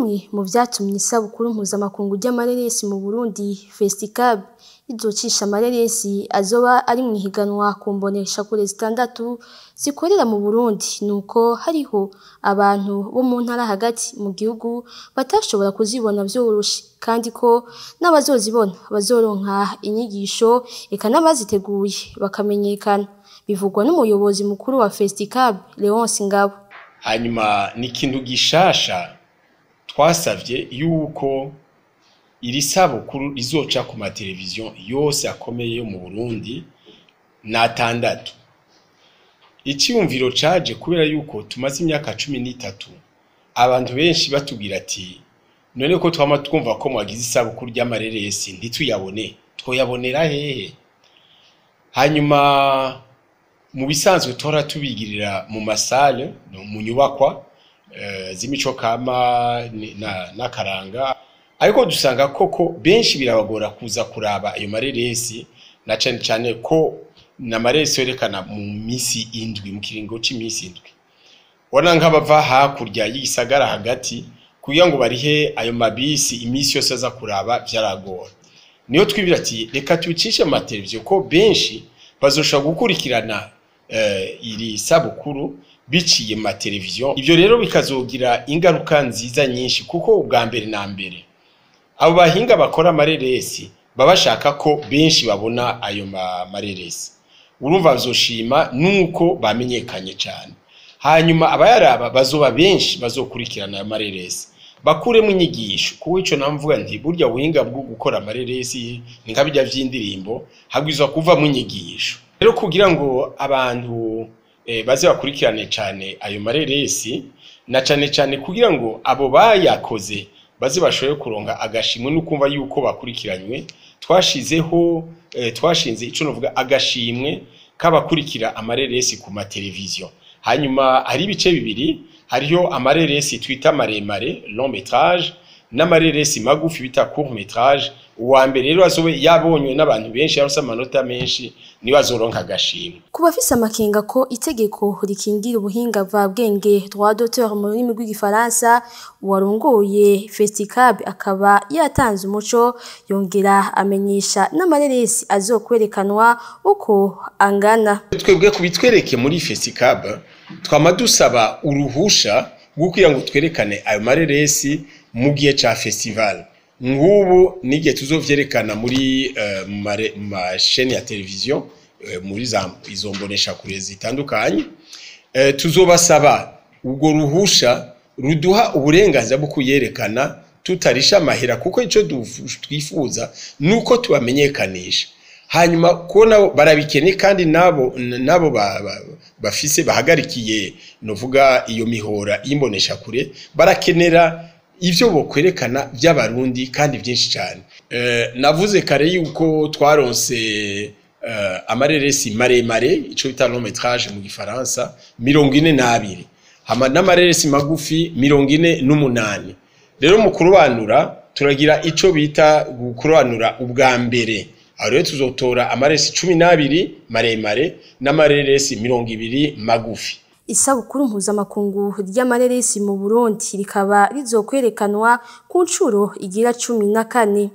bimwe mu vyatumye isabukuru mpuzamakungu ry'amareresi mu Burundi Festicab izocisha amareresi azoba ari mwihiganwa ku mboneshakure zitandatu zikorera mu Burundi, nuko hariho abantu bo mu ntara hagati mu gihugu batashobora kuzibona vyoroshe, kandi ko n'abazozibona bazoronka inyigisho eka n'abaziteguye bakamenyekana, bivugwa n'umuyobozi mukuru wa Festicab Leonce Ngabo. Hanyuma ni ikintu gishasha twasavye yuko iri sabukuru rizoca ku mateleviziyo yose akomeye yo mu Burundi n'atandatu. Iciyumviro caje kubera yuko tumaze imyaka 13 abantu benshi batubwira ati none ko twama twumva ko mwagize isabukuru ry'amareresi ntituyabone, twoyabonera hehe? Hanyuma mu bisanzwe tora tubigirira mu masale mu nyubakwa z'imico kama n'akaranga, ariko dusanga koko benshi birabagora kuza kuraba ayo mareresi, na cyane cyane ko na mareresi yerekana mu misi indwi, mu kiringo c'imisi indwi. Wana nk'abava hakurya y'igisagara hagati kugira ngo barihe ayo mabisi imisi yose aza kuraba vyaragora. Niyo twibira ati reka tubicishe mu mateleviziyo ko benshi bazoshobora gukurikirana iri sabukuru biciye mu mateleviziyo. Ivyo rero bikazogira ingaruka nziza nyinshi, kuko ubwa mbere na mbere abo bahinga bakora amareresi babashaka ko benshi babona ayo mareresi, urumva bazoshima nuko bamenyekanye cyane. Hanyuma abayaraba bazoba benshi bazokurikirana ayo mareresi bakuremo inyigisho, kuko ico namvuga nti burya buhinga bwo gukora amareresi ni nka bijya vy'indirimbo hagwizwa kuva mu nyigisho. Rero kugira ngo abantu baze bakurikirane cyane ayo mareresi, na cyane kugira ngo abo bayakoze baze bashoboye kuronga agashimwe n'ukumva yuko bakurikiranywe, twashinze ico novuga agashimwe k'abakurikira amareresi ku mateleviziyo. Hanyuma hari ibice bibiri, hariho amareresi twita maremare long métrage n'amareresi magufi bita court métrage. Uwa mbere rero azobe yabonywe n'abantu benshi, yarose amanota menshi, niwe azoronka agashimwe. Ku bafise amakenga ko itegeko rikingira ubuhinga bwa bwenge droit d'auteur mu rurimi rw'igifaransa, uwarongoye Festicab akaba yatanze umuco, yongera amenyesha n'amareresi azokwerekanwa uko angana. Twebwe kubitwereke muri Festicab twama dusaba uruhusha rwo kugira ngo twerekane ayo mareresi mu gihe ca festival. Ngubu nige tuzovyerekana muri masheni ya televiziyo muri izo mboneshakure zitandukanye, tuzobasaba ubwo ruhusha ruduha uburenganzira bwo kuyerekana tutarisha amahera, kuko ico twifuza nuko tubamenyekanisha. Hanyuma kubona barabikene, kandi nabo bafise bahagarikiye novuga iyo mihora y'imbonesha-kure barakenera ivyo bokwerekana by'abarundi kandi byinshi cyane. Navuze kare yuko twaronse amareresi maremare, ico bita long métrage mu gifaransa 42, hama n'amareresi magufi 48. Rero mu kurobanura turagira ico bita gukurobanura ubwa mbere. Aho rero tuzotora amareresi 12 maremare n'amareresi 20 magufi. Isabukuru mpuzamakungu ry'amareresi mu Burundi rikaba rizokwerekanwa ku ncuro igira 14.